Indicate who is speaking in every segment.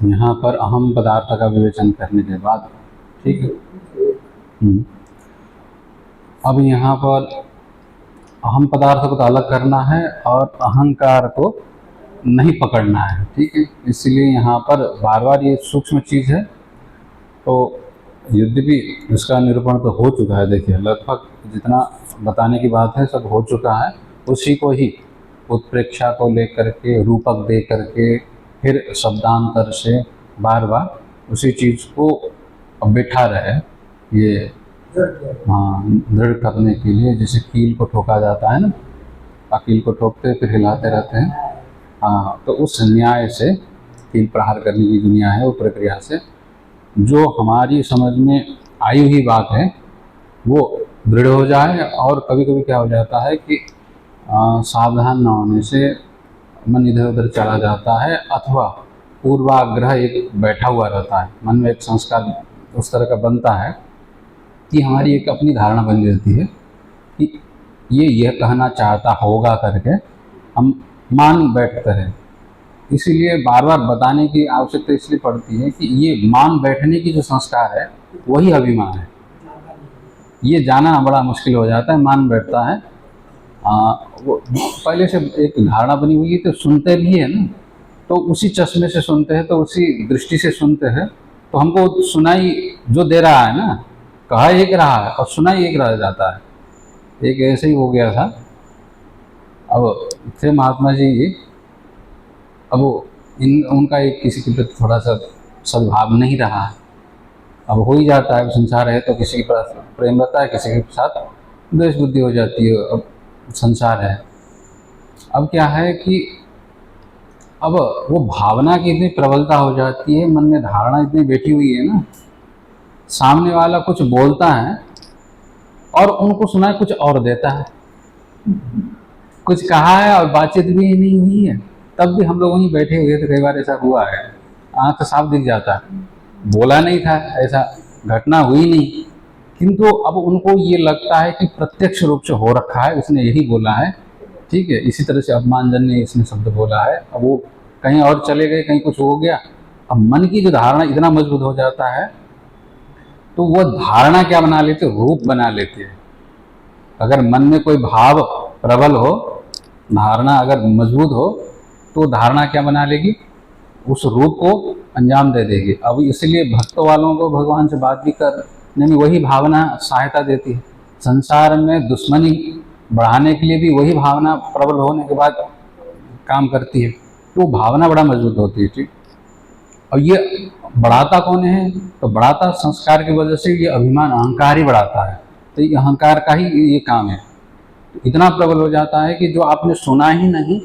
Speaker 1: यहाँ पर अहम पदार्थ का विवेचन करने के बाद, ठीक है, अब यहाँ पर अहम पदार्थ को तो अलग करना है और अहंकार को नहीं पकड़ना है, ठीक है। इसलिए यहाँ पर बार बार ये सूक्ष्म चीज़ है। तो यद्यपि इसका निरूपण तो हो चुका है, देखिए लगभग जितना बताने की बात है सब हो चुका है। उसी को ही उत्प्रेक्षा को लेकर के, रूपक दे करके, फिर शब्दांतर से बार बार उसी चीज़ को बिठा रहे, ये हाँ दृढ़ करने के लिए। जैसे कील को ठोका जाता है ना, कील को ठोकते फिर हिलाते रहते हैं, हाँ, तो उस न्याय से, कील प्रहार करने की जो न्याय है वो प्रक्रिया से जो हमारी समझ में आई हुई बात है वो दृढ़ हो जाए। और कभी कभी क्या हो जाता है कि सावधान न होने से मन इधर उधर चला जाता है, अथवा पूर्वाग्रह एक बैठा हुआ रहता है, मन में एक संस्कार उस तरह का बनता है कि हमारी एक अपनी धारणा बन जाती है कि ये यह कहना चाहता होगा करके हम मान बैठते हैं। इसीलिए बार बार बताने की आवश्यकता इसलिए पड़ती है कि ये मान बैठने की जो संस्कार है वही अभिमान है। ये जाना बड़ा मुश्किल हो जाता है, मान बैठता है। वो पहले से एक धारणा बनी हुई है, तो सुनते भी है ना, तो उसी चश्मे से सुनते हैं, तो उसी दृष्टि से सुनते हैं, तो हमको सुनाई जो दे रहा है ना, कहा एक रहा है और सुनाई एक रह जाता है। एक ऐसे ही हो गया था। अब थे महात्मा जी, अब उनका एक किसी के प्रति थोड़ा सा सद्भाव नहीं रहा है। अब हो ही जाता है, संसार है तो किसी के पास प्रेम रहता है, किसी के साथ द्वेष बुद्धि हो जाती है, अब संसार है। अब क्या है कि अब वो भावना की इतनी प्रबलता हो जाती है, मन में धारणा इतनी बैठी हुई है ना, सामने वाला कुछ बोलता है और उनको सुना कुछ और देता है, कुछ कहा है और बातचीत भी नहीं हुई है, तब भी हम लोग वहीं बैठे हुए थे। कई बार ऐसा हुआ है, आँख तो साफ दिख जाता है, बोला नहीं था, ऐसा घटना हुई नहीं, किंतु अब उनको ये लगता है कि प्रत्यक्ष रूप से हो रखा है, उसने यही बोला है, ठीक है। इसी तरह से अपमानजन्य इसने शब्द बोला है। अब वो कहीं और चले गए, कहीं कुछ हो गया। अब मन की जो धारणा इतना मजबूत हो जाता है, तो वो धारणा क्या बना लेते, रूप बना लेते हैं। अगर मन में कोई भाव प्रबल हो, धारणा अगर मजबूत हो, तो धारणा क्या बना लेगी, उस रूप को अंजाम दे देगी। अब इसलिए भक्त वालों को भगवान से बात भी करने में वही भावना सहायता देती है। संसार में दुश्मनी बढ़ाने के लिए भी वही भावना प्रबल होने के बाद काम करती है, तो भावना बड़ा मजबूत होती है, ठीक। और ये बढ़ाता कौन है, तो बढ़ाता संस्कार की वजह से ये अभिमान, अहंकार ही बढ़ाता है। तो ये अहंकार का ही ये काम है। इतना प्रबल हो जाता है कि जो आपने सुना ही नहीं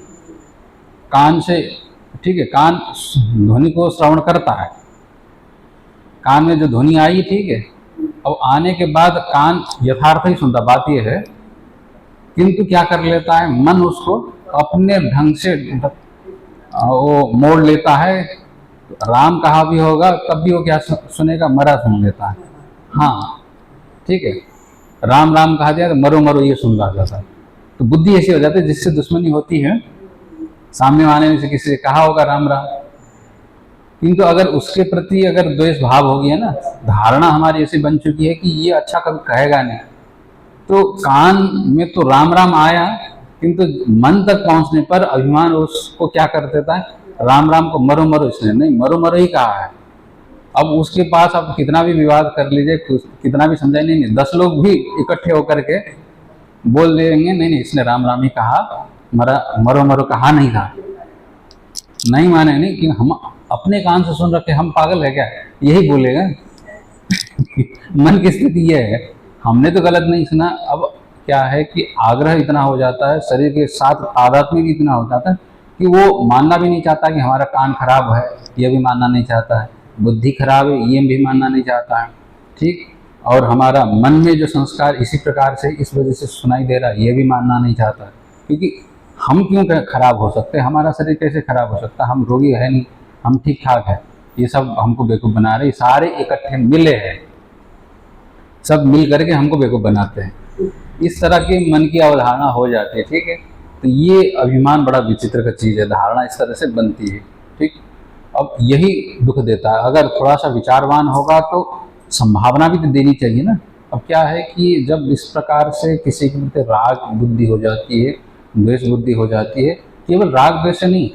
Speaker 1: कान से, ठीक है, कान ध्वनि को श्रवण करता है, कान में जो ध्वनि आई, ठीक है, अब आने के बाद कान यथार्थ ही सुनता, बात ये है, किंतु क्या कर लेता है, मन उसको अपने ढंग से वो मोड़ लेता है। राम कहा भी होगा तब भी वो क्या सुनेगा, मरा सुन लेता है, हाँ ठीक है। राम राम कहा जाए तो मरो मरो ये सुन रहा जाता है। तो बुद्धि ऐसी हो जाती है, जिससे दुश्मनी होती है, सामने वाले ने से किसी से कहा होगा राम राम, किंतु अगर उसके प्रति अगर द्वेष भाव हो गया ना, धारणा हमारी ऐसी बन चुकी है कि ये अच्छा कभी कहेगा नहीं, तो कान में तो राम राम आया, किंतु मन तक पहुंचने पर अभिमान उसको क्या कर देता है, राम राम को मरो मरो इसने नहीं, मरो मरो ही कहा है। अब उसके पास आप कितना भी विवाद कर लीजिए, कितना भी समझाए, नहीं 10 लोग भी इकट्ठे होकर के बोल देंगे नहीं नहीं इसने राम राम ही कहा, मरो मरो कहा नहीं था, नहीं माने नहीं कि हम अपने कान से सुन रखे, हम पागल है क्या, यही बोलेगा। मन की स्थिति यह है, हमने तो गलत नहीं सुना। अब क्या है कि आग्रह इतना हो जाता है, शरीर के साथ आध्यात्म भी इतना हो जाता है कि वो मानना भी नहीं चाहता कि हमारा कान खराब है, ये भी मानना नहीं चाहता है, बुद्धि खराब है ये भी मानना नहीं चाहता है, ठीक। और हमारा मन में जो संस्कार इसी प्रकार से इस वजह से सुनाई दे रहा है, ये भी मानना नहीं चाहता है। क्योंकि हम क्यों खराब हो सकते हैं, हमारा शरीर कैसे खराब हो सकता है, हम रोगी है नहीं, हम ठीक ठाक है। ये सब हमको बेवकूफ़ बना रहे, सारे इकट्ठे मिले हैं, सब मिल करके हमको बेवकूफ़ बनाते हैं। इस तरह के मन की अवधारणा हो जाती है, ठीक है। तो ये अभिमान बड़ा विचित्र का चीज़ है, धारणा इस तरह से बनती है, ठीक। अब यही दुख देता है। अगर थोड़ा सा विचारवान होगा तो संभावना भी तो देनी चाहिए ना। अब क्या है कि जब इस प्रकार से किसी के प्रति राग बुद्धि हो जाती है, द्वेष बुद्धि हो जाती है, केवल राग द्वेष से नहीं,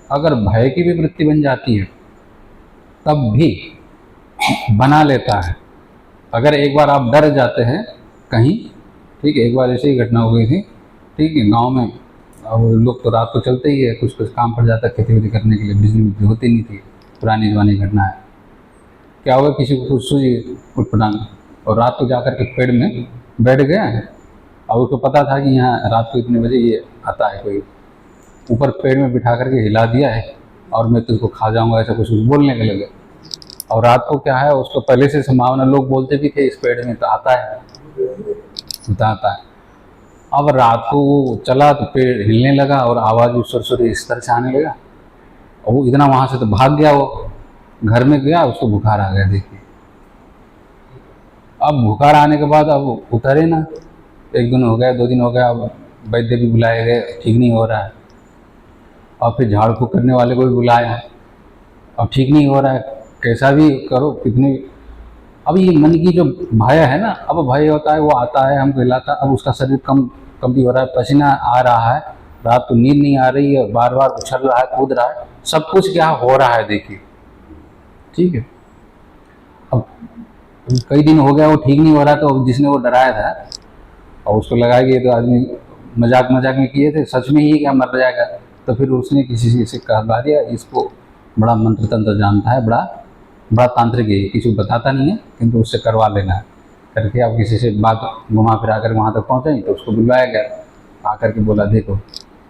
Speaker 1: अगर भय की भी वृत्ति बन जाती है तब भी बना लेता है। अगर एक बार आप डर जाते हैं कहीं, ठीक है, एक बार ऐसी ही घटना हो गई थी, ठीक है, गांव में। अब लोग तो रात को चलते ही है, कुछ कुछ काम पड़ जाता है खेती वेती करने के लिए, बिजली होती नहीं थी, पुरानी जमाने की घटना है। क्या हुआ, किसी को कुछ सूझी उटपटांग और रात को जाकर के पेड़ में बैठ गया है। और उसको पता था कि यहाँ रात को इतने बजे ये आता है कोई, ऊपर पेड़ में बिठा करके हिला दिया है और मैं तुझको खा जाऊंगा, ऐसा कुछ बोलने के लगे। और रात को क्या है, उसको पहले से संभावना, लोग बोलते भी थे इस पेड़ में तो आता है, आता है। अब रात को वो चला तो पेड़ हिलने लगा और आवाज़ भी सुरसुरी इस तरह से आने लगा। और वो इतना वहाँ से तो भाग गया, वो घर में गया, उसको बुखार आ गया। देखिए, अब बुखार आने के बाद अब उतरे ना, एक दिन हो गया, 2 दिन हो गया, अब वैद्य भी बुलाए गए, ठीक नहीं हो रहा है। और फिर झाड़ फूँक करने वाले को भी बुलाया, अब ठीक नहीं हो रहा है, कैसा भी करो कितनी। अब ये मन की जो भय है ना, अब भय होता है, वो आता है हमको हिलाता, अब उसका शरीर कम भी हो रहा है, पसीना आ रहा है, रात को नींद नहीं आ रही है, बार बार उछल रहा है, कूद रहा है, सब कुछ क्या हो रहा है देखिए, ठीक है। अब कई दिन हो गया वो ठीक नहीं हो रहा, तो जिसने वो डराया था और उसको लगाया कि ये तो आदमी मजाक में किए थे, सच में ही क्या मर जाएगा, तो फिर उसने किसी से कहा दिया, इसको बड़ा मंत्र तंत्र जानता है, बड़ा तांत्रिक है, किसी को बताता नहीं है, किंतु उससे करवा लेना है करके। अब किसी से बात घुमा फिरा कर वहाँ तक पहुँचे तो उसको बुलवाया गया। आकर के बोला, देखो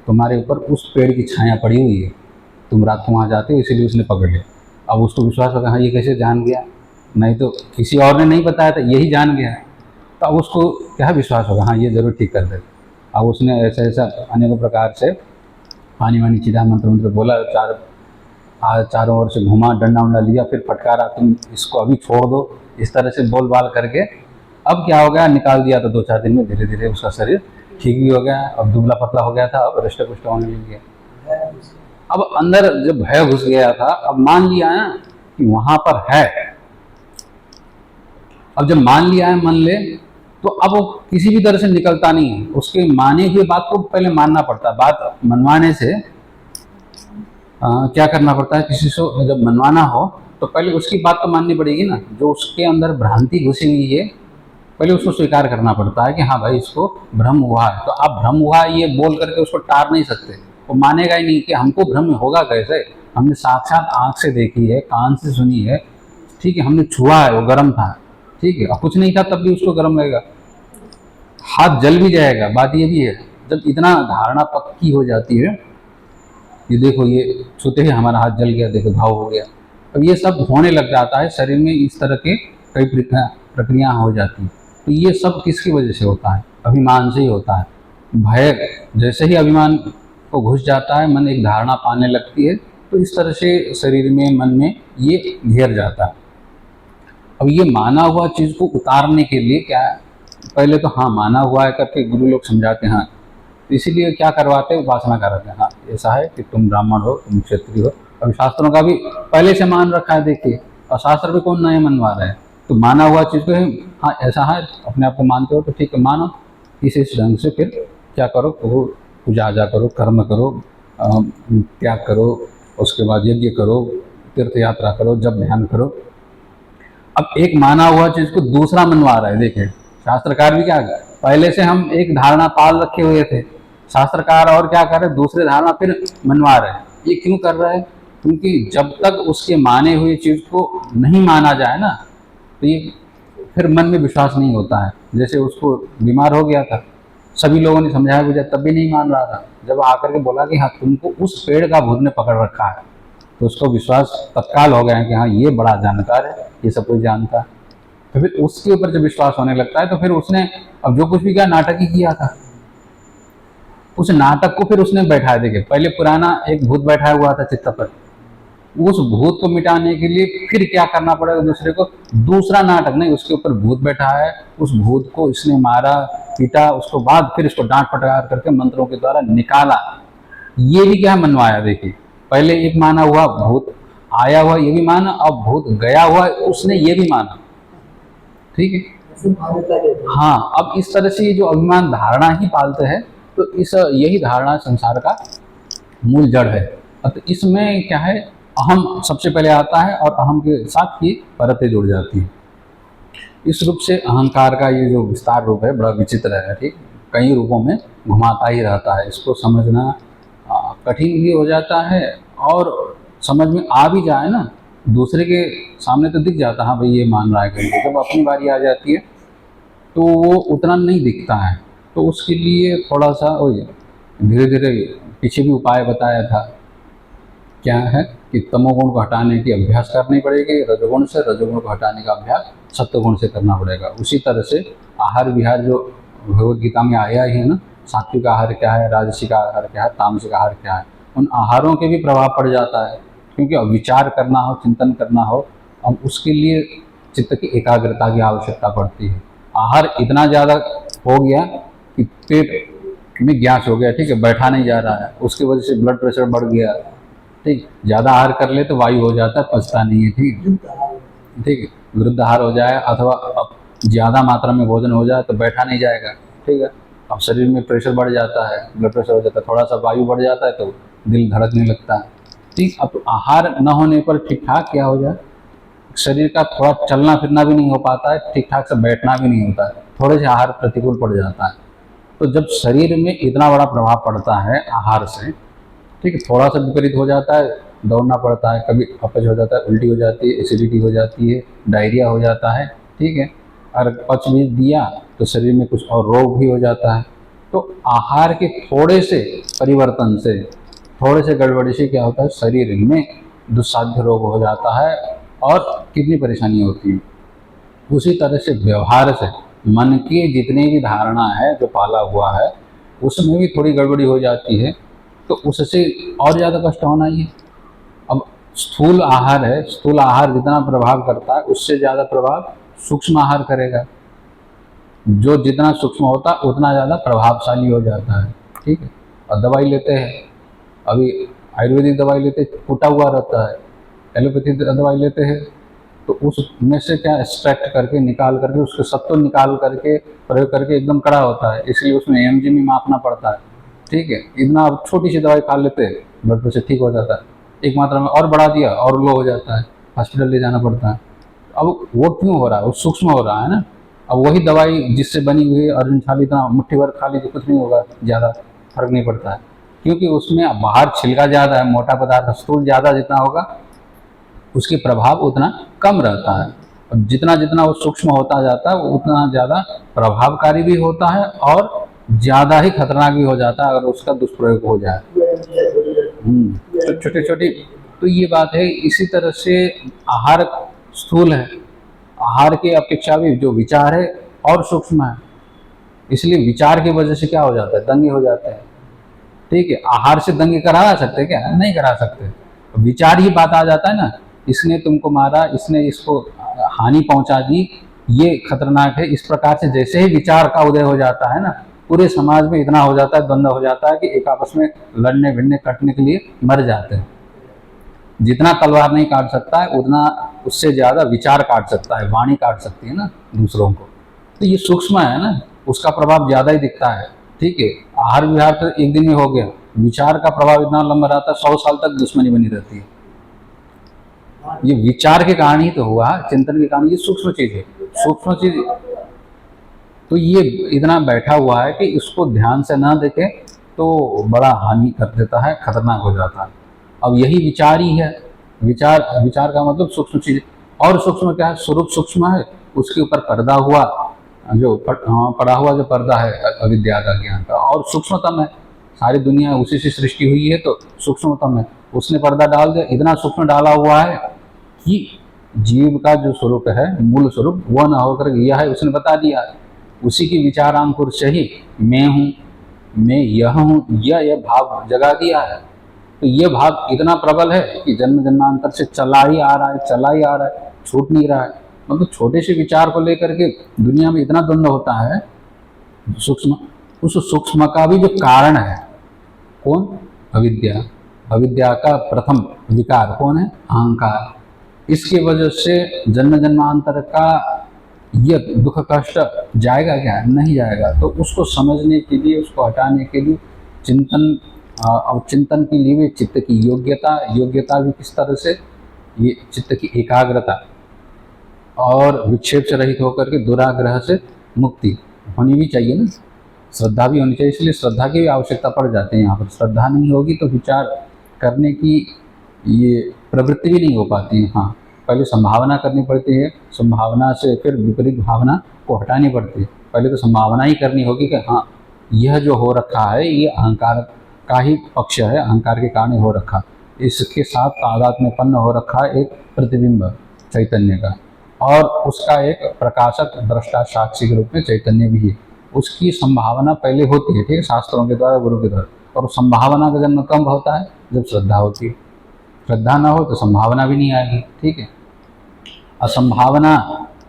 Speaker 1: तुम्हारे ऊपर उस पेड़ की छाया पड़ी हुई है, तुम रात को वहाँ जाते हो, इसीलिए उसने पकड़ लिया। अब उसको विश्वास होगा, हाँ ये कैसे जान गया, नहीं तो किसी और ने नहीं बताया था, यही जान गया। तो अब उसको क्या विश्वास होगा, हाँ ये ज़रूर ठीक कर देगा। अब उसने ऐसा अनेकों प्रकार से पानी वानी चिदा मंत्र बोला, चारों ओर से घुमा, डंडा उंडा लिया, फिर फटकारा, तुम इसको अभी छोड़ दो, इस तरह से बोल बाल करके। अब क्या हो गया, निकाल दिया। तो 2-4 दिन में धीरे धीरे उसका शरीर ठीक भी हो गया, अब दुबला पतला हो गया था, अब रिष्ट पुष्ट होने लग गया। अब अंदर जब भय घुस गया था, अब मान लिया है कि वहां पर है, अब जब मान लिया है, मन ले, तो अब वो किसी भी तरह से निकलता नहीं है। उसके माने हुए बात को पहले मानना पड़ता है। बात मनवाने से क्या करना पड़ता है, किसी से जब मनवाना हो तो पहले उसकी बात तो माननी पड़ेगी ना। जो उसके अंदर भ्रांति घुसी हुई है, पहले उसको स्वीकार करना पड़ता है कि हाँ भाई इसको भ्रम हुआ है। तो आप भ्रम हुआ ये बोल करके उसको टार नहीं सकते, वो मानेगा ही नहीं कि हमको भ्रम होगा कैसे, हमने साक्षात आँख से देखी है, कान से सुनी है, ठीक है, हमने छुआ है, वो गर्म था, ठीक है, और कुछ नहीं था तब भी उसको गर्म लगेगा, हाथ जल भी जाएगा। बात ये भी है, जब इतना धारणा पक्की हो जाती है, ये देखो ये छूते ही हमारा हाथ जल गया, देखो घाव हो गया, अब ये सब होने लग जाता है शरीर में, इस तरह के कई प्रक्रिया हो जाती है। तो ये सब किसकी वजह से होता है, अभिमान से ही होता है। भय जैसे ही अभिमान को घुस जाता है, मन एक धारणा पाने लगती है, तो इस तरह से शरीर में, मन में ये घेर जाता है। अब ये माना हुआ चीज़ को उतारने के लिए क्या है, पहले तो हाँ माना हुआ है करके गुरु लोग समझाते हैं, तो इसीलिए क्या करवाते हैं, उपासना कराते हैं। हाँ ऐसा है कि तुम ब्राह्मण हो, तुम क्षत्रिय हो, अभी शास्त्रों का भी पहले से मान रखा है देखिए, और शास्त्र भी कौन नया मनवा रहा है। तो माना हुआ चीज़ को हाँ ऐसा है, अपने आप को मानते हो तो ठीक है, मानो। इस ढंग से फिर क्या करो, पूजा आजा करो, कर्म करो, त्याग करो, उसके बाद यज्ञ करो, तीर्थ यात्रा करो, जब ध्यान करो। अब एक माना हुआ चीज़ को दूसरा मनवा रहा है। देखिए शास्त्रकार भी क्या, पहले से हम एक धारणा पाल रखे हुए थे, शास्त्रकार और क्या कर रहे, दूसरे धारणा फिर मनवा रहे हैं। ये क्यों कर रहा है, क्योंकि जब तक उसके माने हुए चीज़ को नहीं माना जाए ना, तो ये फिर मन में विश्वास नहीं होता है। जैसे उसको बीमार हो गया था, सभी लोगों ने समझाया बुझाया, तब भी नहीं मान रहा था। जब आकर के बोला कि हाँ तुमको उस पेड़ का भूत ने पकड़ रखा है, तो उसको विश्वास तत्काल हो गया है कि हाँ ये बड़ा जानकार है, ये सब कुछ जानता है। तो फिर उसके ऊपर जब विश्वास होने लगता है, तो फिर उसने अब जो कुछ भी किया, नाटक ही किया था, उस नाटक को फिर उसने बैठाया। देखिए पहले पुराना एक भूत बैठाया हुआ था चित्त पर, उस भूत को मिटाने के लिए फिर क्या करना पड़ेगा, दूसरे को दूसरा नाटक नहीं, उसके ऊपर भूत बैठा है, उस भूत को इसने मारा पीटा, उसको बाद फिर इसको डांट फटकार करके मंत्रों के द्वारा निकाला। ये भी क्या मनवाया। देखिए पहले एक माना हुआ भूत आया हुआ ये भी माना और भूत गया हुआ उसने ये भी माना, ठीक है। हाँ, अब इस तरह से ये जो अभिमान धारणा ही पालते हैं, तो इस यही धारणा संसार का मूल जड़ है। तो इसमें क्या है, अहम सबसे पहले आता है और अहम के साथ ये परतें जुड़ जाती हैं। इस रूप से अहंकार का ये जो विस्तार रूप है बड़ा विचित्र है, ठीक, कई रूपों में घुमाता ही रहता है। इसको समझना कठिन भी हो जाता है, और समझ में आ भी जाए ना, दूसरे के सामने तो दिख जाता है हाँ भाई ये मान रहा है, करके जब अपनी बारी आ जाती है तो वो उतना नहीं दिखता है। तो उसके लिए थोड़ा सा धीरे धीरे पीछे भी उपाय बताया था, क्या है कि तमोगुण को हटाने की अभ्यास करनी पड़ेगी, रजोगुण से, रजोगुण को हटाने का अभ्यास सत्वगुण से करना पड़ेगा। उसी तरह से आहार विहार जो भगवद गीता में आया ही है ना, सात्विक आहार क्या है, राजसिक आहार क्या है, तामसिक आहार क्या है, उन आहारों के भी प्रभाव पड़ जाता है। क्योंकि अब विचार करना हो, चिंतन करना हो, अब उसके लिए चित्त की एकाग्रता की आवश्यकता पड़ती है। आहार इतना ज़्यादा हो गया कि पेट में गैस हो गया, ठीक है, बैठा नहीं जा रहा है, उसकी वजह से ब्लड प्रेशर बढ़ गया, ठीक, ज़्यादा आहार कर ले तो वायु हो जाता है, पचता नहीं है, ठीक है, विरुद्ध आहार हो जाए अथवा अब ज़्यादा मात्रा में भोजन हो जाए तो बैठा नहीं जाएगा, ठीक है, अब शरीर में प्रेशर बढ़ जाता है, ब्लड प्रेशर हो जाता है, थोड़ा सा वायु बढ़ जाता है तो दिल धड़कने लगता है, ठीक। अब आहार न होने पर ठीक ठाक क्या हो जाए, शरीर का थोड़ा चलना फिरना भी नहीं हो पाता है, ठीक ठाक से बैठना भी नहीं होता है, थोड़े से आहार प्रतिकूल पड़ जाता है। तो जब शरीर में इतना बड़ा प्रभाव पड़ता है आहार से, ठीक है, थोड़ा सा विपरीत हो जाता है, दौड़ना पड़ता है, कभी अपच हो जाता है, उल्टी हो जाती है, एसिडिटी हो जाती है, डायरिया हो जाता है, ठीक है, और पच भी दिया तो शरीर में कुछ और रोग भी हो जाता है। तो आहार के थोड़े से परिवर्तन से, थोड़े से गड़बड़ी से क्या होता है, शरीर में दुस्साध्य रोग हो जाता है और कितनी परेशानी होती है। उसी तरह से व्यवहार से मन की जितनी भी धारणा है जो पाला हुआ है उसमें भी थोड़ी गड़बड़ी हो जाती है, तो उससे और ज़्यादा कष्ट होना ही है। अब स्थूल आहार है, स्थूल आहार जितना प्रभाव करता है उससे ज़्यादा प्रभाव सूक्ष्म आहार करेगा। जो जितना सूक्ष्म होता है उतना ज़्यादा प्रभावशाली हो जाता है, ठीक है। और दवाई लेते हैं, अभी आयुर्वेदिक दवाई लेते कूटा हुआ रहता है, एलोपैथी दवाई लेते हैं तो उसमें से क्या एक्सट्रैक्ट करके निकाल करके उसके सत्व निकाल करके प्रयोग करके एकदम कड़ा होता है, इसलिए उसमें एमजी में मापना पड़ता है, ठीक है। इतना छोटी सी दवाई खा लेते हैं, ब्लड प्रेशर ठीक हो जाता है, एक मात्रा में और बढ़ा दिया और लो हो जाता है, हॉस्पिटल ले जाना पड़ता है। अब वो क्यों हो रहा है, वो सूक्ष्म हो रहा है ना। अब वही दवाई जिससे बनी हुई अर्जुन छाली इतना मुट्ठी भर खा लीजिए कुछ नहीं होगा, ज़्यादा फर्क नहीं पड़ता है, क्योंकि उसमें बाहर छिलका ज़्यादा है, मोटा पदार्थ स्थूल ज़्यादा जितना होगा उसके प्रभाव उतना कम रहता है। और जितना जितना वो सूक्ष्म होता जाता है वो उतना ज़्यादा प्रभावकारी भी होता है और ज़्यादा ही खतरनाक भी हो जाता है अगर उसका दुष्प्रयोग हो जाए। तो छोटे छोटे तो ये बात है। इसी तरह से आहार स्थूल है, आहार की अपेक्षा भी जो विचार है और सूक्ष्म है, इसलिए विचार की वजह से क्या हो जाता है, दंगे हो जाते हैं, ठीक है। आहार से दंगे करा सकते क्या, नहीं करा सकते, विचार ही बात आ जाता है ना, इसने तुमको मारा, इसने इसको हानि पहुंचा दी, ये खतरनाक है। इस प्रकार से जैसे ही विचार का उदय हो जाता है ना, पूरे समाज में इतना हो जाता है, द्वंद्व हो जाता है कि एक आपस में लड़ने भिड़ने कटने के लिए मर जाते हैं। जितना तलवार नहीं काट सकता है उतना उससे ज़्यादा विचार काट सकता है, वाणी काट सकती है ना दूसरों को। तो ये सूक्ष्म है ना, उसका प्रभाव ज़्यादा ही दिखता है, ठीक है। आहार विहार तो एक दिन में हो गया, विचार का प्रभाव इतना लंबा रहता है, 100 साल तक दुश्मनी बनी रहती है। ये विचार के कारण ही तो हुआ, चिंतन के कारण, ये सूक्ष्म चीज है, सूक्ष्म चीज। तो ये इतना बैठा हुआ है कि इसको ध्यान से ना देखे तो बड़ा हानि कर देता है, खतरनाक हो जाता है। अब यही विचार ही है, विचार, विचार का मतलब सूक्ष्म चीज। और सूक्ष्म क्या है, स्वरूप सूक्ष्म है, उसके ऊपर पर्दा हुआ जो पड़ा हुआ जो पर्दा है अविद्या का, ज्ञान का, और सूक्ष्मतम है। सारी दुनिया उसी से सृष्टि हुई है तो सूक्ष्मतम है, उसने पर्दा डाल दिया, इतना सूक्ष्म डाला हुआ है कि जीव का जो स्वरूप है, मूल स्वरूप, वह न होकर यह है, उसने बता दिया। उसी की विचारांकुर से ही मैं हूँ, मैं यह हूँ, यह भाव जगा दिया है। तो ये भाव इतना प्रबल है कि जन्म जन्मांतर से चला ही आ रहा है, चला ही आ रहा है, छूट नहीं रहा है। मतलब छोटे से विचार को लेकर के दुनिया में इतना द्वंद्व होता है सूक्ष्म। उस सूक्ष्म का भी जो कारण है कौन, अविद्या, अविद्या का प्रथम विकार कौन है? अहंकार। इसकी वजह से जन्म जन्मांतर का ये दुख कष्ट जाएगा क्या? नहीं जाएगा। तो उसको समझने के लिए, उसको हटाने के लिए चिंतन, और चिंतन के लिए भी चित्त की योग्यता भी किस तरह से, ये चित्त की एकाग्रता और विक्षेप से रहित होकर के दुराग्रह से मुक्ति होनी भी चाहिए ना, श्रद्धा भी होनी चाहिए। इसलिए श्रद्धा की भी आवश्यकता पड़ जाती है यहाँ पर। श्रद्धा नहीं होगी तो विचार करने की ये प्रवृत्ति भी नहीं हो पाती है। हाँ, पहले संभावना करनी पड़ती है, संभावना से फिर विपरीत भावना को हटानी पड़ती है। पहले तो संभावना ही करनी होगी कि हाँ, यह जो हो रखा है ये अहंकार का ही पक्ष है, अहंकार के कारण हो रखा, इसके साथ तादात्म्यपन्न हो रखा है एक प्रतिबिंब चैतन्य का, और उसका एक प्रकाशक दृष्टा साक्षी के रूप में चैतन्य भी है। उसकी संभावना पहले होती है, ठीक है, शास्त्रों के द्वारा, गुरु के द्वारा। और संभावना का जन्म कब होता है? जब श्रद्धा होती है। श्रद्धा ना हो तो संभावना भी नहीं आएगी, ठीक है। असंभावना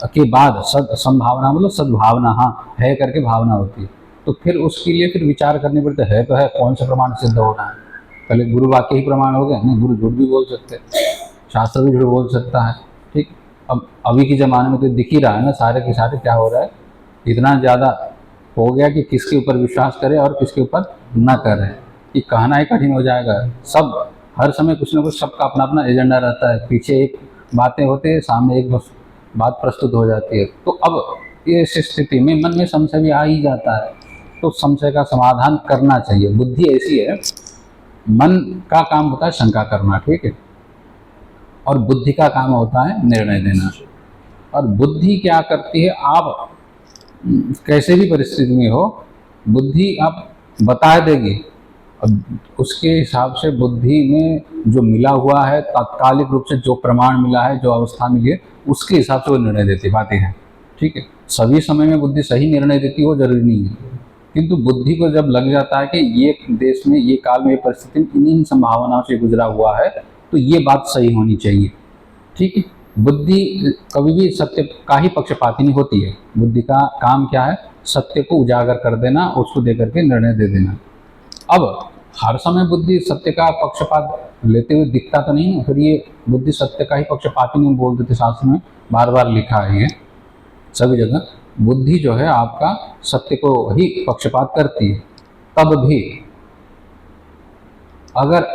Speaker 1: के बाद संभावना मतलब सद्भावना, हाँ है करके भावना होती है। तो फिर उसके लिए फिर विचार करने पड़ते है तो है, कौन सा प्रमाण सिद्ध हो रहा है? पहले गुरु वाक्य ही प्रमाण हो गए, नहीं गुरु झूठ भी बोल सकते हैं, शास्त्र भी झूठ बोल सकता है, ठीक। अब अभी के ज़माने में तो दिख ही रहा है ना, सारे के सारे क्या हो रहा है, इतना ज़्यादा हो गया कि किसके ऊपर विश्वास करें और किसके ऊपर ना करें, कि कहना ही कठिन हो जाएगा। सब हर समय कुछ ना कुछ, सबका अपना अपना एजेंडा रहता है, पीछे एक बातें होते हैं, सामने एक बात प्रस्तुत हो जाती है। तो अब इस स्थिति में मन में संशय भी आ ही जाता है, तो संशय का समाधान करना चाहिए। बुद्धि ऐसी है, मन का काम होता है शंका करना, ठीक है, और बुद्धि का काम होता है निर्णय देना। और बुद्धि क्या करती है, आप कैसे भी परिस्थिति में हो, बुद्धि आप बता देगी, अब उसके हिसाब से बुद्धि में जो मिला हुआ है, तात्कालिक रूप से जो प्रमाण मिला है, जो अवस्था मिली है, उसके हिसाब से वो निर्णय देती बातें हैं, ठीक है। सभी समय में बुद्धि सही निर्णय देती हो जरूरी नहीं है, किंतु बुद्धि को जब लग जाता है कि ये देश में, ये काल में, ये परिस्थिति में इन्हीं संभावनाओं से गुजरा हुआ है, तो ये बात सही होनी चाहिए, ठीक है। बुद्धि कभी भी सत्य का ही पक्षपाती नहीं होती है। बुद्धि का काम क्या है? सत्य को उजागर कर देना, उसको देकर के निर्णय दे देना। अब हर समय बुद्धि सत्य का पक्षपात लेते हुए दिखता तो नहीं है, फिर ये बुद्धि सत्य का ही पक्षपाती नहीं बोल देते, शास्त्र में बार बार लिखा है ये सभी जगह। बुद्धि जो है आपका सत्य को ही पक्षपात करती है। तब भी अगर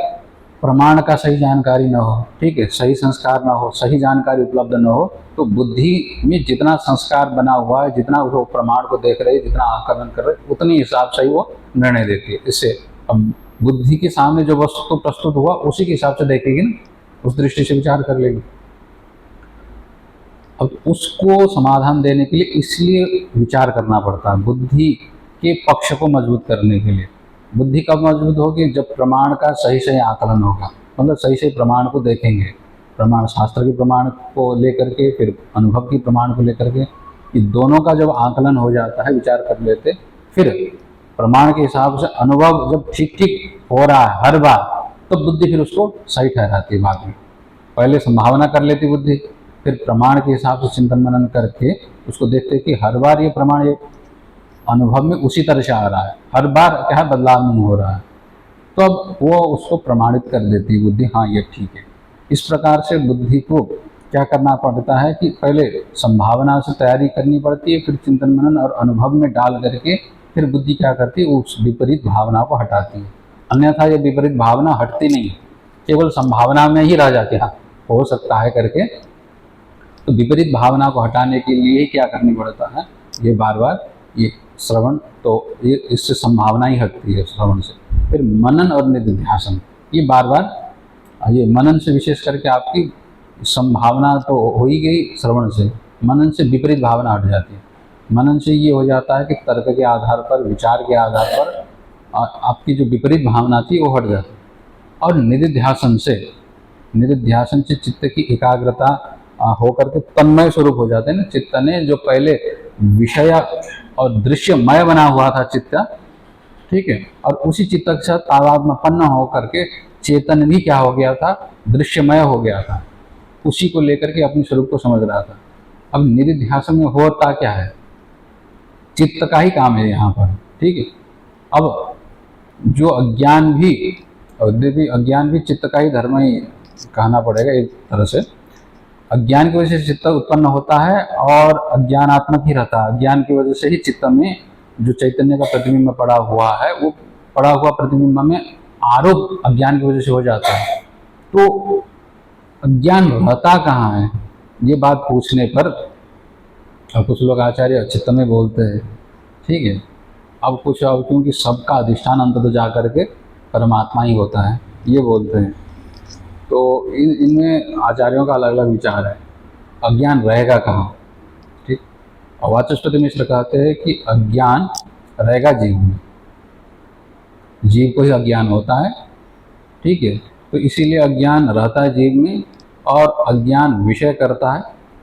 Speaker 1: प्रमाण का सही जानकारी न हो, ठीक है, सही संस्कार न हो, सही जानकारी उपलब्ध न हो, तो बुद्धि में जितना संस्कार बना हुआ है, जितना वो प्रमाण को देख रहे, जितना आकलन कर रहे, उतनी हिसाब से ही वो निर्णय देती है। इससे अब बुद्धि के सामने जो वस्तु तो प्रस्तुत हुआ उसी के हिसाब से देखेगी ना, उस दृष्टि से विचार कर लेगी। अब उसको समाधान देने के लिए इसलिए विचार करना पड़ता है, बुद्धि के पक्ष को मजबूत करने के लिए। बुद्धि कब मजबूत होगी? जब प्रमाण का सही सही आकलन होगा, मतलब सही सही प्रमाण को देखेंगे, प्रमाण, शास्त्र के प्रमाण को लेकर के, फिर अनुभव की प्रमाण को लेकर के, ये दोनों का जब आकलन हो जाता है, विचार कर लेते, फिर प्रमाण के हिसाब से अनुभव जब ठीक ठीक हो रहा है हर बार, तो बुद्धि फिर उसको सही ठहराती है। बाद में पहले संभावना कर लेती बुद्धि, फिर प्रमाण के हिसाब से चिंतन मनन करके उसको देखते कि हर बार ये प्रमाण, ये अनुभव में उसी तरह से आ रहा है, हर बार क्या है, बदलाव नहीं हो रहा है, तो अब वो उसको प्रमाणित कर देती है बुद्धि, हाँ ये ठीक है। इस प्रकार से बुद्धि को क्या करना पड़ता है कि पहले संभावना से तैयारी करनी पड़ती है, फिर चिंतन मनन और अनुभव में डाल करके फिर बुद्धि क्या करती है, उस विपरीत भावना को हटाती है। अन्यथा ये विपरीत भावना हटती नहीं, केवल संभावना में ही रह जाती है, हाँ हो सकता है करके। तो विपरीत भावना को हटाने के लिए क्या करनी पड़ता है, ये बार बार ये श्रवण, तो ये इससे संभावना ही हटती है श्रवण से। फिर मनन और निधिध्यासन, ये बार बार, ये मनन से विशेष करके आपकी संभावना तो हो ही गई श्रवण से, मनन से विपरीत भावना हट जाती है। मनन से ये हो जाता है कि तर्क के आधार पर, विचार के आधार पर आपकी जो विपरीत भावना थी वो हट जाती है। और निधिध्यासन से चित्त की एकाग्रता होकर के तन्मय स्वरूप हो जाते हैं ना। चित्त ने जो पहले विषय और दृश्यमय बना हुआ था चित्त, ठीक है, और उसी चित्त के साथ तादात्म्यपन्न होकर के चेतन भी क्या हो गया था, दृश्यमय हो गया था, उसी को लेकर के अपने स्वरूप को समझ रहा था। अब निधिध्यासन में होता क्या है, चित्त का ही काम है यहाँ पर, ठीक है। अब जो अज्ञान भी और भी अज्ञान भी चित्त का ही धर्म ही कहना पड़ेगा एक तरह से। अज्ञान की वजह से चित्त उत्पन्न होता है और अज्ञानात्मक ही रहता है। अज्ञान की वजह से ही चित्त में जो चैतन्य का प्रतिबिंब पड़ा हुआ है, वो पड़ा हुआ प्रतिबिंब में आरोप अज्ञान की वजह से हो जाता है। तो अज्ञान रहता कहाँ है, ये बात पूछने पर अब कुछ लोग आचार्य चित्त में बोलते हैं, ठीक है। अब क्योंकि सबका अधिष्ठान अंत तो जा करके परमात्मा ही होता है, ये बोलते हैं। तो इनमें आचार्यों का अलग अलग विचार है, अज्ञान रहेगा कहाँ, ठीक। और वाचस्पति मिश्र कहते हैं कि अज्ञान रहेगा जीव में, जीव को ही अज्ञान होता है, ठीक है। तो इसीलिए अज्ञान रहता है जीव में और अज्ञान विषय करता है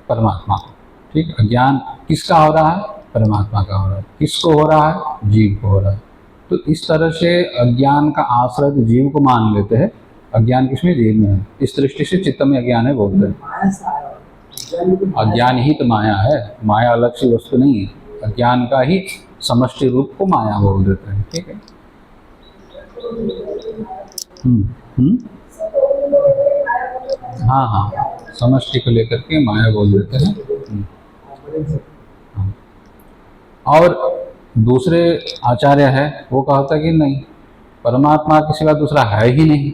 Speaker 1: परमात्मा को, ठीक। अज्ञान किसका हो रहा है, परमात्मा का हो रहा है। किसको हो रहा है, जीव को हो रहा है। तो इस तरह से अज्ञान का आश्रय तो जीव को मान लेते हैं। अज्ञान किसमें, जीव में है। इस दृष्टि से चित्त में अज्ञान है बोलते हैं। अज्ञान ही तो माया है, माया अलग सी वस्तु नहीं है। अज्ञान का ही समष्टि रूप को माया बोल देते हैं, ठीक है। हाँ हाँ, समष्टि को लेकर के माया बोल देते हैं। और दूसरे आचार्य है वो कहता है कि नहीं, परमात्मा के सिवा दूसरा है ही नहीं,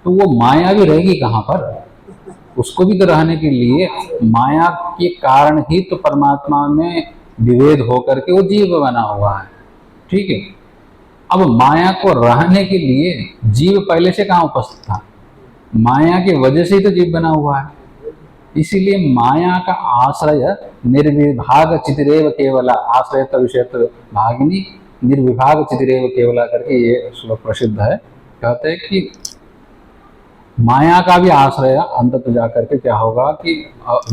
Speaker 1: तो वो माया भी रहेगी कहाँ पर। उसको भी तो रहने के लिए माया के कारण ही तो परमात्मा में विभेद होकर के वो जीव बना हुआ है, ठीक है। अब माया को रहने के लिए जीव पहले से कहाँ उपस्थित था, माया की वजह से ही तो जीव बना हुआ है। इसीलिए माया का आश्रय निर्विभाग चितिरेव केवला, आश्रय तो विषय भागिनी निर्विभाग चितिरेव केवला करके ये श्लोक प्रसिद्ध है। कहते हैं कि माया का भी आश्रय अंततः जा करके क्या होगा कि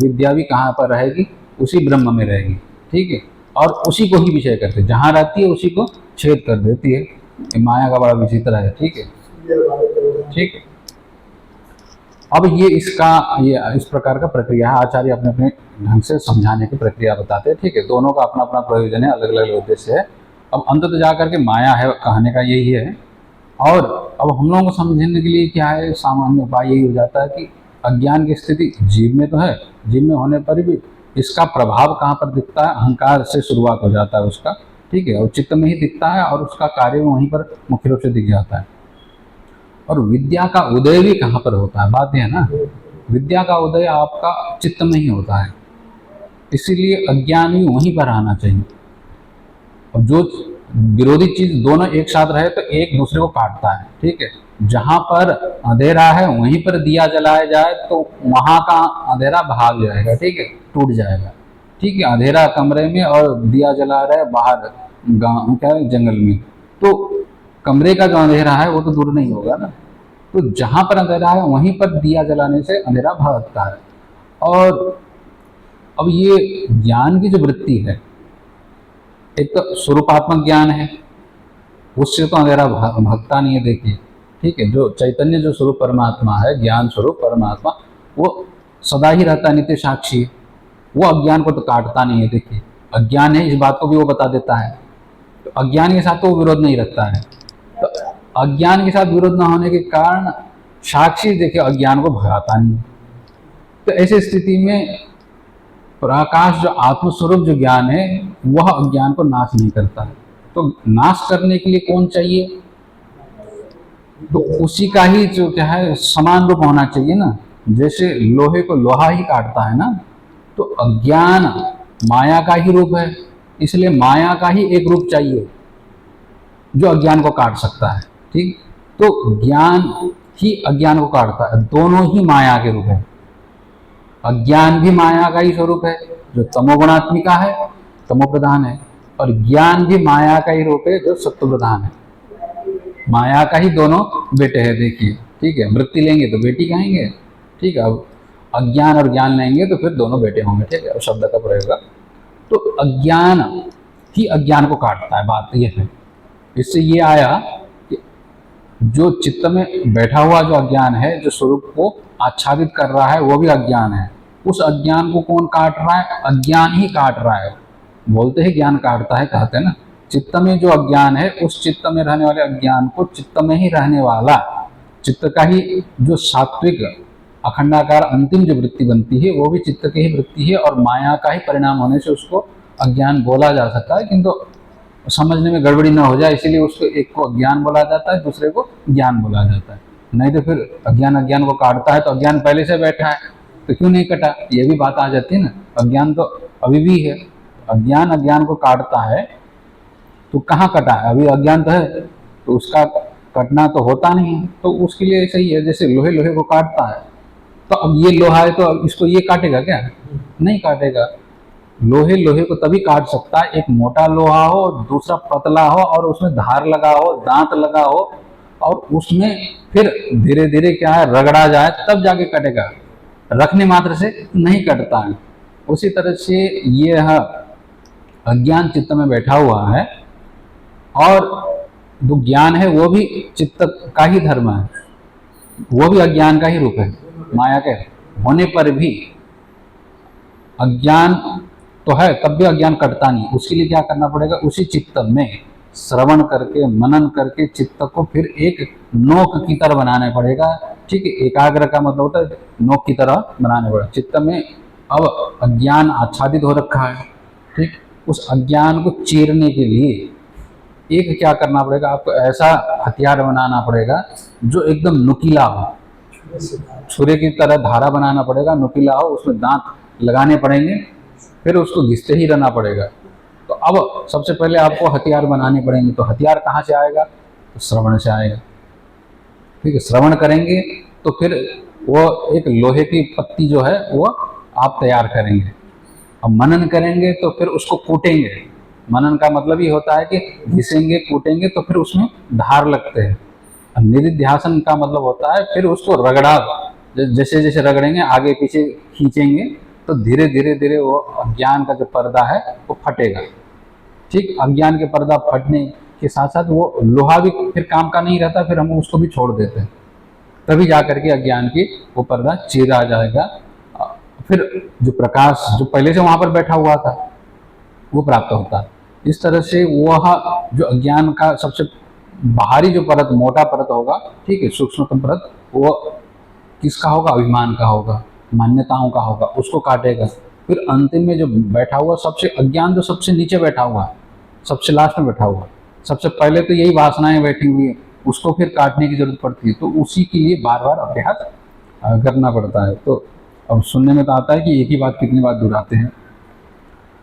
Speaker 1: विद्या भी कहाँ पर रहेगी, उसी ब्रह्म में रहेगी, ठीक है। और उसी को ही विषय करते, जहाँ रहती है उसी को छेद कर देती है। माया का बड़ा विचित्र है, ठीक है, ठीक है। अब ये इस प्रकार का प्रक्रिया है। आचार्य अपने अपने ढंग से समझाने की प्रक्रिया बताते हैं, ठीक है। दोनों का अपना अपना प्रयोजन है, अलग अलग उद्देश्य है। अब अंततः जाकर के माया है कहने का यही है। और अब हम लोगों को समझने के लिए क्या है, सामान्य उपाय यही हो जाता है कि अज्ञान की स्थिति जीव में तो है, जीव में होने पर भी इसका प्रभाव कहाँ पर दिखता है, अहंकार से शुरुआत हो जाता है उसका, ठीक है। और चित्त में ही दिखता है और उसका कार्य वहीं पर मुख्य रूप से दिख जाता है। और विद्या का उदय भी कहाँ पर होता है, बात यह है ना, विद्या का उदय आपका चित्त में ही होता है। इसीलिए अज्ञान भी वहीं पर आना चाहिए। और जो विरोधी चीज दोनों एक साथ रहे तो एक दूसरे को काटता है, ठीक है। जहां पर अंधेरा है वहीं पर दिया जलाया जाए तो वहां का अंधेरा भाग जाएगा, ठीक है, टूट जाएगा, ठीक है। अंधेरा कमरे में और दिया जला रहा है बाहर गाँव क्या जंगल में, तो कमरे का जो अंधेरा है वो तो दूर नहीं होगा ना। तो जहां पर अंधेरा है वहीं पर दिया जलाने से अंधेरा भागता है। और अब ये ज्ञान की जो वृत्ति है, एक तो स्वरूपात्मक ज्ञान है, उससे तो अंधेरा भागता नहीं है, देखिए, ठीक है। जो चैतन्य जो स्वरूप परमात्मा है, ज्ञान स्वरूप परमात्मा, वो सदा ही रहता है, नित्य साक्षी है, वो अज्ञान को तो काटता नहीं है। देखिए, अज्ञान है इस बात को भी वो बता देता है, तो अज्ञान के साथ तो वो विरोध नहीं रखता है। तो अज्ञान के साथ विरोध न होने के कारण साक्षी देखिए अज्ञान को भगाता नहीं। तो ऐसी स्थिति में प्रकाश जो आत्मस्वरूप जो ज्ञान है वह अज्ञान को नाश नहीं करता है। तो नाश करने के लिए कौन चाहिए, तो उसी का ही जो क्या है समान रूप होना चाहिए ना। जैसे लोहे को लोहा ही काटता है ना, तो अज्ञान माया का ही रूप है, इसलिए माया का ही एक रूप चाहिए जो अज्ञान को काट सकता है, ठीक। तो ज्ञान ही अज्ञान को काटता है, दोनों ही माया के रूप है। अज्ञान भी माया का ही स्वरूप है जो तमोगुणात्मिका है, तमो प्रधान है, और ज्ञान भी माया का ही रूप है जो सत्व प्रधान है। माया का ही दोनों बेटे हैं, देखिए, ठीक है। वृत्ति लेंगे तो बेटी कहेंगे, ठीक है। अब अज्ञान और ज्ञान लेंगे तो फिर दोनों बेटे होंगे, ठीक है। अब शब्द का प्रयोग, तो अज्ञान ही अज्ञान को काटता है, बात यह है। इससे ये आया कि जो चित्त में बैठा हुआ जो अज्ञान है, जो स्वरूप को आच्छादित कर रहा है, वो भी अज्ञान है। उस अज्ञान को कौन काट रहा है, अज्ञान ही काट रहा है। बोलते हैं ज्ञान काटता है, कहते हैं ना। चित्त में जो अज्ञान है, उस चित्त में रहने वाले अज्ञान को चित्त में ही रहने वाला चित्त का ही जो सात्विक अखंडाकार अंतिम जो वृत्ति बनती है वो भी चित्त की ही वृत्ति है, और माया का ही परिणाम होने से उसको अज्ञान बोला जा सकता है, किंतु समझने में गड़बड़ी ना हो जाए इसलिए उसको एक को अज्ञान बोला जाता है, दूसरे को ज्ञान बोला जाता है। नहीं तो फिर अज्ञान अज्ञान को काटता है तो अज्ञान पहले से बैठा है तो क्यों नहीं कटा, ये भी बात आ जाती है ना। अज्ञान तो अभी भी है, अज्ञान अज्ञान को काटता है तो कहाँ कटा है, अभी अज्ञान तो है तो उसका कटना तो होता नहीं है। तो उसके लिए सही है, जैसे लोहे लोहे को काटता है, तो अब ये लोहा है तो अब इसको ये काटेगा क्या, नहीं काटेगा। लोहे लोहे को तभी काट सकता है एक मोटा लोहा हो, दूसरा पतला हो और उसमें धार लगा हो, दांत लगा हो, और उसमें फिर धीरे धीरे क्या है रगड़ा जाए तब जाके कटेगा, रखने मात्र से नहीं कटता है। उसी तरह से यह अज्ञान चित्त में बैठा हुआ है, और जो ज्ञान है वो भी चित्त का ही धर्म है, वो भी अज्ञान का ही रूप है। माया के होने पर भी अज्ञान तो है, तब भी अज्ञान कटता नहीं। उसके लिए क्या करना पड़ेगा, उसी चित्त में श्रवण करके मनन करके चित्त को फिर एक नोक की तरह बनाना पड़ेगा। ठीक है, एकाग्र का मतलब होता है नोक की तरह बनाना पड़ेगा। चित्त में अब अज्ञान आच्छादित हो रखा है, ठीक, उस अज्ञान को चीरने के लिए एक क्या करना पड़ेगा, आपको ऐसा हथियार बनाना पड़ेगा जो एकदम नुकीला हो, छुरे की तरह धारा बनाना पड़ेगा, नुकीला हो, उसमें दांत लगाने पड़ेंगे, फिर उसको घिसते ही रहना पड़ेगा। तो अब सबसे पहले आपको हथियार बनाने पड़ेंगे, तो हथियार कहाँ से आएगा, तो श्रवण से आएगा। ठीक है, श्रवण करेंगे तो फिर वो एक लोहे की पत्ती जो है वो आप तैयार करेंगे। अब मनन करेंगे तो फिर उसको कूटेंगे। मनन का मतलब ही होता है कि घिसेंगे कूटेंगे तो फिर उसमें धार लगते हैं। निधिध्यासन का मतलब होता है फिर उसको रगड़ा, जैसे जैसे रगड़ेंगे आगे पीछे खींचेंगे तो धीरे धीरे धीरे वो अज्ञान का जो पर्दा है वो फटेगा। ठीक, अज्ञान के पर्दा फटने के साथ साथ वो लोहा भी फिर काम का नहीं रहता, फिर हम उसको भी छोड़ देते हैं, तभी जाकर के अज्ञान की वो पर्दा चीरा जाएगा। फिर जो प्रकाश जो पहले से वहां पर बैठा हुआ था वो प्राप्त होता है। इस तरह से वह जो अज्ञान का सबसे बाहरी जो परत मोटा परत होगा, ठीक है, सूक्ष्मतम परत, वो किसका होगा, अभिमान का होगा, मान्यताओं का होगा, उसको काटेगा। फिर अंतिम में जो बैठा हुआ सबसे अज्ञान जो सबसे नीचे बैठा हुआ है, सबसे लास्ट में बैठा हुआ, सबसे पहले तो यही वासनाएं बैठी हुई है, उसको फिर काटने की जरूरत पड़ती है। तो उसी के लिए बार बार अभ्यास करना पड़ता है। तो अब सुनने में तो आता है कि एक ही बात कितनी बार दोहराते हैं,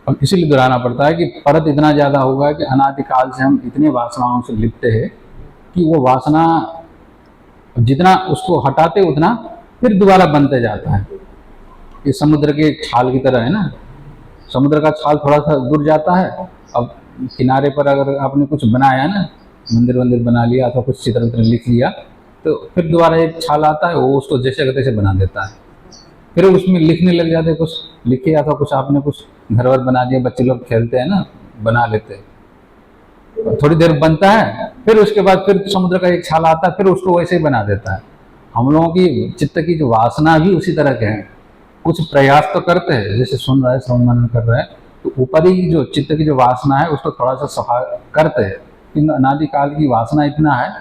Speaker 1: अब इसीलिए दोहराना पड़ता है कि परत इतना ज़्यादा होगा कि अनादिकाल से हम इतने वासनाओं से लिपटे हैं कि वो वासना जितना उसको हटाते उतना फिर दोबारा बनते जाता है। ये समुद्र के छाल की तरह है ना, समुद्र का छाल थोड़ा सा दूर जाता है, अब किनारे पर अगर आपने कुछ बनाया ना, मंदिर वंदिर बना लिया अथवा कुछ चित्र वित्र लिख लिया, तो फिर दोबारा एक छाल आता है, वो उसको जैसे का तैसे बना देता है। फिर उसमें लिखने लग जाते, कुछ लिखे अथवा कुछ आपने कुछ घर वर बना दिया, बच्चे लोग खेलते हैं ना, बना लेते हैं, थोड़ी देर बनता है, फिर उसके बाद फिर समुद्र का एक छाल आता है, फिर उसको वैसे ही बना देता है। हम लोगों की चित्त की जो वासना भी उसी तरह के हैं, कुछ प्रयास तो करते हैं, जैसे सुन रहे हैं श्रवण मनन कर रहे हैं, तो ऊपरी जो चित्त की जो वासना है उसको थोड़ा सा सफा करते हैं, किंतु अनादिकाल की वासना इतना है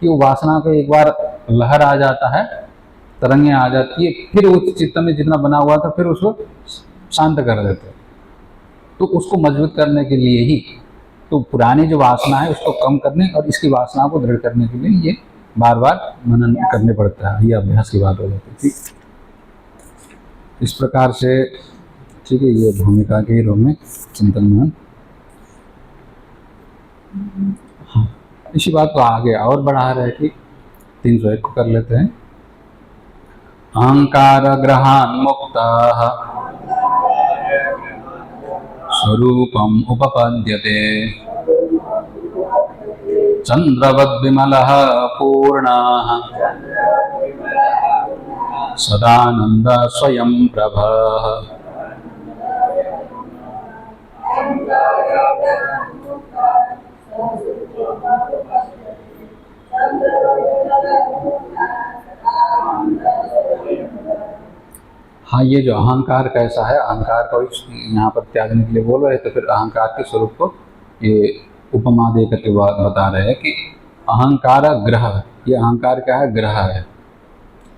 Speaker 1: कि वो वासना को एक बार लहर आ जाता है, तरंगें आ जाती है, फिर उस चित्त में जितना बना हुआ था फिर उसको शांत कर देते हैं। तो उसको मजबूत करने के लिए ही तो पुरानी जो वासना है उसको कम करने और इसकी वासना को दृढ़ करने के लिए ये बार बार मनन करने पड़ता है, ये अभ्यास की बात हो जाती है। ठीक, इस प्रकार से ठीक है, ये भूमिका के रूप में चिंतन मनन। हाँ, इसी बात को आगे और बढ़ा रहे कि 301 को कर लेते हैं। अहंकार ग्रहान् मुक्तः स्वरूपम् उपपद्यते चंद्रवद् विमलः पूर्णः सदानंद स्वयं प्रभः। हाँ, ये जो अहंकार कैसा है, अहंकार को यहाँ पर त्यागने के लिए बोल रहे हैं, तो फिर अहंकार के स्वरूप को ये उपमा दे करके बता रहे हैं कि अहंकार ग्रह, ये अहंकार क्या है? ग्रह है,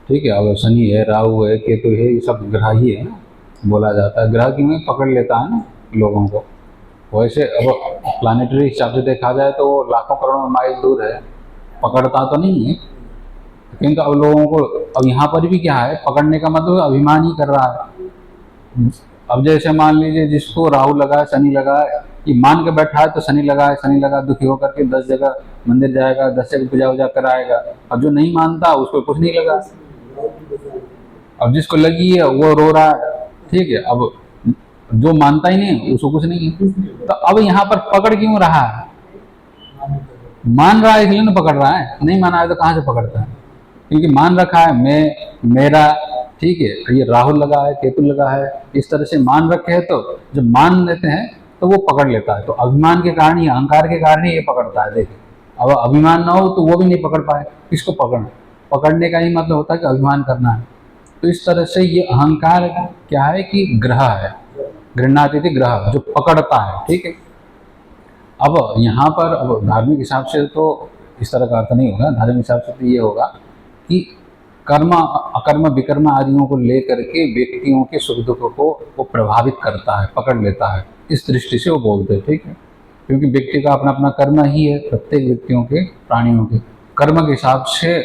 Speaker 1: ठीक है। अब शनि है, राहु है, केतु है, ये सब ग्रह ही है ना, बोला जाता है। ग्रह क्यों पकड़ लेता है ना लोगों को। वैसे अब प्लानिटरी हिसाब से देखा जाए तो वो लाखों करोड़ों माइल दूर है, पकड़ता तो नहीं है, लेकिन तो अब लोगों को, अब यहाँ पर भी क्या है, पकड़ने का मतलब अभिमान ही कर रहा है। अब जैसे मान लीजिए जिसको राहु लगा है, शनि लगा है, ये मान के बैठा है तो शनि लगा है, शनि लगा, दुखी होकर के 10 जगह मंदिर जाएगा, 10 जगह पूजा वूजा कराएगा। अब जो नहीं मानता उसको कुछ नहीं लगा, अब जिसको लगी है वो रो रहा है, ठीक है। अब जो मानता ही नहीं उसको कुछ नहीं है। तो अब यहाँ पर पकड़ क्यों रहा है? मान रहा है इसलिए ना पकड़ रहा है, नहीं माना है तो कहाँ से पकड़ता है? क्योंकि मान रखा है मैं, मेरा, ठीक है। ये राहु लगा है, केतु लगा है, इस तरह से मान रखे हैं, तो जब मान लेते हैं तो वो पकड़ लेता है। तो अभिमान के कारण ही, अहंकार के कारण ही ये पकड़ता है। देखिए, अब अभिमान ना हो तो वो भी नहीं पकड़ पाए। किसको पकड़ने का ही मतलब होता है कि अभिमान करना है। तो इस तरह से ये अहंकार क्या है कि ग्रह है, गृह्णातीति ग्रह, जो पकड़ता है, ठीक है। अब यहाँ पर अब धार्मिक हिसाब से तो इस तरह का अर्थ नहीं होगा। धार्मिक हिसाब से तो ये होगा कि कर्म, अकर्म, विकर्म आदियों को लेकर के व्यक्तियों के सुख दुख को वो प्रभावित करता है, पकड़ लेता है, इस दृष्टि से वो बोलते हैं, ठीक है। क्योंकि व्यक्ति का अपना अपना कर्म ही है, प्रत्येक व्यक्तियों के, प्राणियों के कर्म के हिसाब से,